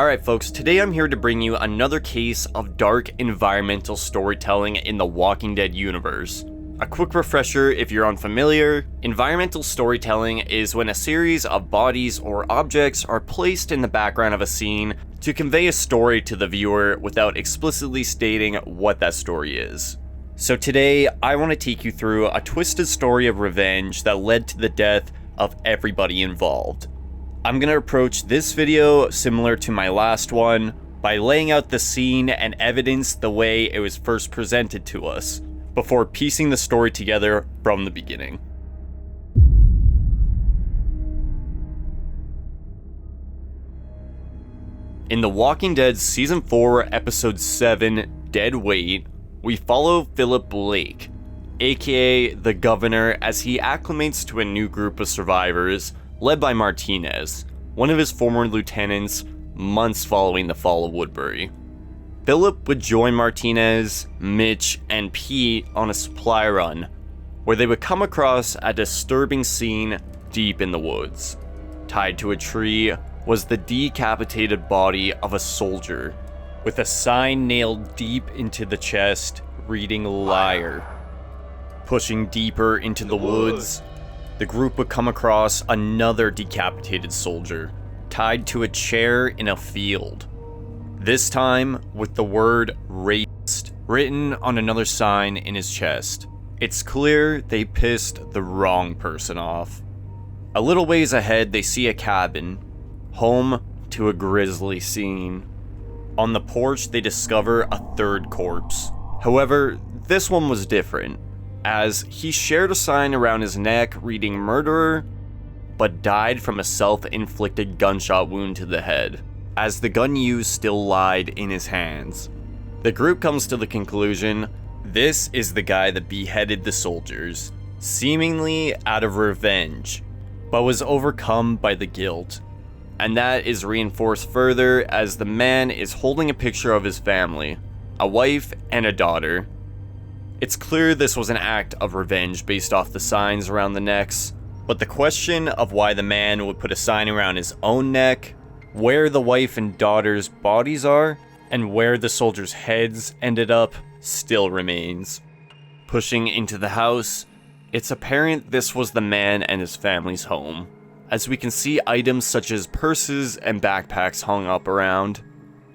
Alright folks, today I'm here to bring you another case of dark environmental storytelling in the Walking Dead universe. A quick refresher if you're unfamiliar, environmental storytelling is when a series of bodies or objects are placed in the background of a scene to convey a story to the viewer without explicitly stating what that story is. So today, I want to take you through a twisted story of revenge that led to the death of everybody involved. I'm going to approach this video similar to my last one by laying out the scene and evidence the way it was first presented to us, before piecing the story together from the beginning. In The Walking Dead Season 4, Episode 7, Dead Weight, we follow Philip Blake, aka the Governor, as he acclimates to a new group of survivors led by Martinez, one of his former lieutenants, months following the fall of Woodbury. Philip would join Martinez, Mitch, and Pete on a supply run, where they would come across a disturbing scene deep in the woods. Tied to a tree was the decapitated body of a soldier, with a sign nailed deep into the chest reading "Liar." Pushing deeper into the woods, the group would come across another decapitated soldier, tied to a chair in a field. This time with the word "rapist" written on another sign in his chest. It's clear they pissed the wrong person off. A little ways ahead, they see a cabin, home to a grisly scene. On the porch, they discover a third corpse. However, this one was different, as he shared a sign around his neck reading "Murderer," but died from a self-inflicted gunshot wound to the head, as the gun used still lied in his hands. The group comes to the conclusion this is the guy that beheaded the soldiers, seemingly out of revenge, but was overcome by the guilt. And that is reinforced further as the man is holding a picture of his family, a wife and a daughter. It's clear this was an act of revenge based off the signs around the necks, but the question of why the man would put a sign around his own neck, where the wife and daughter's bodies are, and where the soldiers' heads ended up still remains. Pushing into the house, it's apparent this was the man and his family's home, as we can see items such as purses and backpacks hung up around.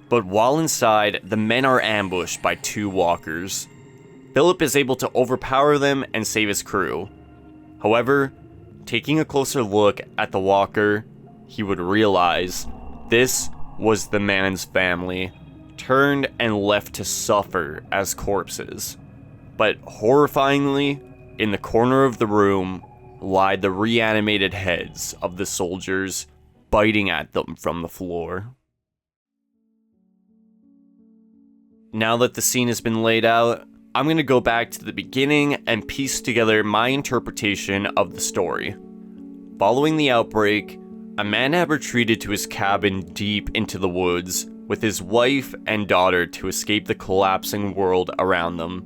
But while inside, the men are ambushed by two walkers. Philip is able to overpower them and save his crew. However, taking a closer look at the walker, he would realize this was the man's family, turned and left to suffer as corpses. But horrifyingly, in the corner of the room lied the reanimated heads of the soldiers, biting at them from the floor. Now that the scene has been laid out, I'm going to go back to the beginning and piece together my interpretation of the story. Following the outbreak, a man had retreated to his cabin deep into the woods with his wife and daughter to escape the collapsing world around them.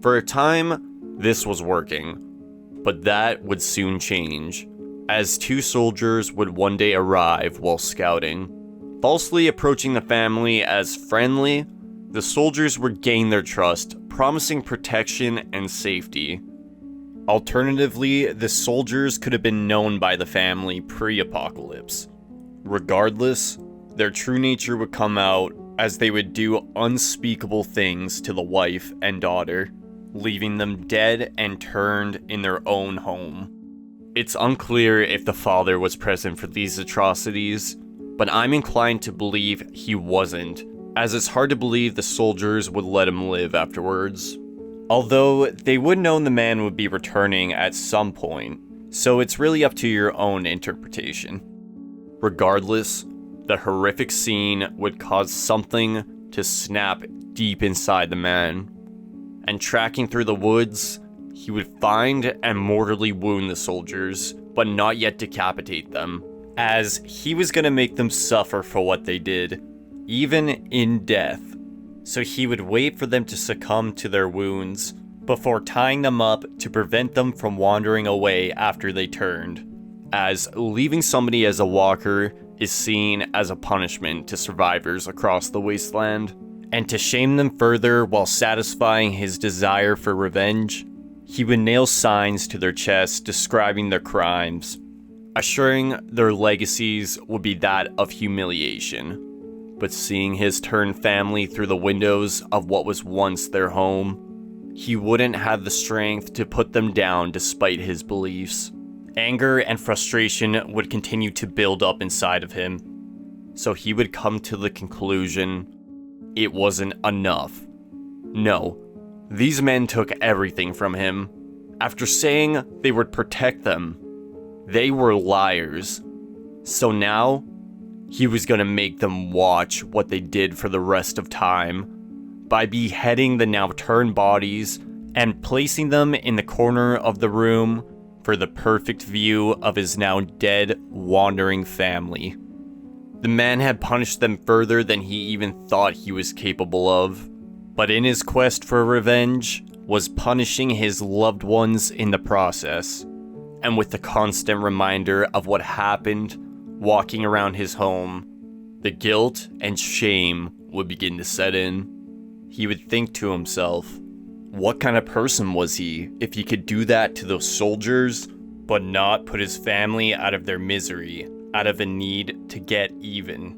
For a time, this was working, but that would soon change, as two soldiers would one day arrive while scouting. Falsely approaching the family as friendly, the soldiers would gain their trust, promising protection and safety. Alternatively, the soldiers could have been known by the family pre-apocalypse. Regardless, their true nature would come out as they would do unspeakable things to the wife and daughter, leaving them dead and turned in their own home. It's unclear if the father was present for these atrocities, but I'm inclined to believe he wasn't, as it's hard to believe the soldiers would let him live afterwards. Although, they would know the man would be returning at some point, so it's really up to your own interpretation. Regardless, the horrific scene would cause something to snap deep inside the man, and tracking through the woods, he would find and mortally wound the soldiers, but not yet decapitate them, as he was going to make them suffer for what they did, even in death. So he would wait for them to succumb to their wounds before tying them up to prevent them from wandering away after they turned, as leaving somebody as a walker is seen as a punishment to survivors across the wasteland, and to shame them further while satisfying his desire for revenge, he would nail signs to their chests describing their crimes, assuring their legacies would be that of humiliation. But seeing his turned family through the windows of what was once their home, he wouldn't have the strength to put them down despite his beliefs. Anger and frustration would continue to build up inside of him, so he would come to the conclusion it wasn't enough. No, these men took everything from him. After saying they would protect them, they were liars. So now, he was gonna make them watch what they did for the rest of time by beheading the now turned bodies and placing them in the corner of the room for the perfect view of his now dead, wandering family. The man had punished them further than he even thought he was capable of, but in his quest for revenge, was punishing his loved ones in the process. And with the constant reminder of what happened walking around his home, the guilt and shame would begin to set in. He would think to himself, what kind of person was he if he could do that to those soldiers, but not put his family out of their misery, out of a need to get even?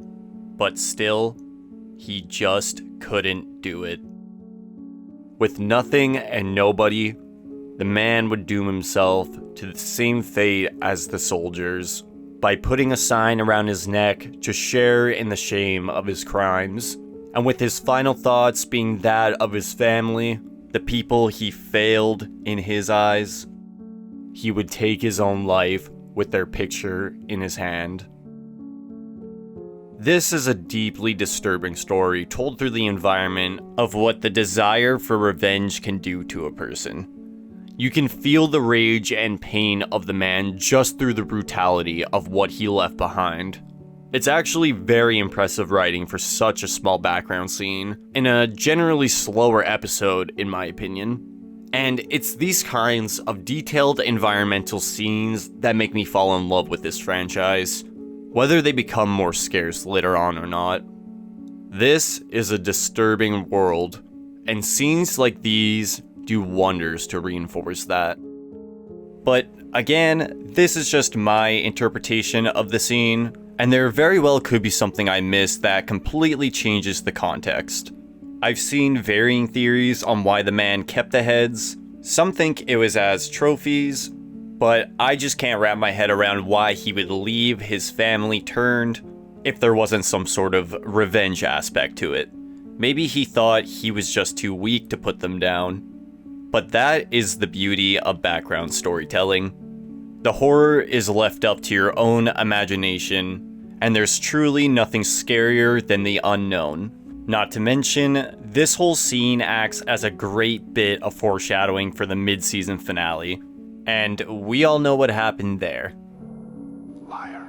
But still, he just couldn't do it. With nothing and nobody, the man would doom himself to the same fate as the soldiers by putting a sign around his neck to share in the shame of his crimes, and with his final thoughts being that of his family, the people he failed in his eyes, he would take his own life with their picture in his hand. This is a deeply disturbing story told through the environment of what the desire for revenge can do to a person. You can feel the rage and pain of the man just through the brutality of what he left behind. It's actually very impressive writing for such a small background scene, in a generally slower episode in my opinion. And it's these kinds of detailed environmental scenes that make me fall in love with this franchise, whether they become more scarce later on or not. This is a disturbing world, and scenes like these do wonders to reinforce that. But again, this is just my interpretation of the scene, and there very well could be something I missed that completely changes the context. I've seen varying theories on why the man kept the heads. Some think it was as trophies, but I just can't wrap my head around why he would leave his family turned if there wasn't some sort of revenge aspect to it. Maybe he thought he was just too weak to put them down. But that is the beauty of background storytelling. The horror is left up to your own imagination, and there's truly nothing scarier than the unknown. Not to mention, this whole scene acts as a great bit of foreshadowing for the mid-season finale, and we all know what happened there. Liar.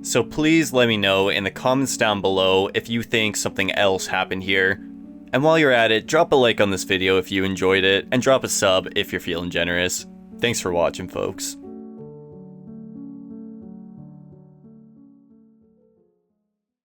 So please let me know in the comments down below if you think something else happened here. And while you're at it, drop a like on this video if you enjoyed it, and drop a sub if you're feeling generous. Thanks for watching, folks.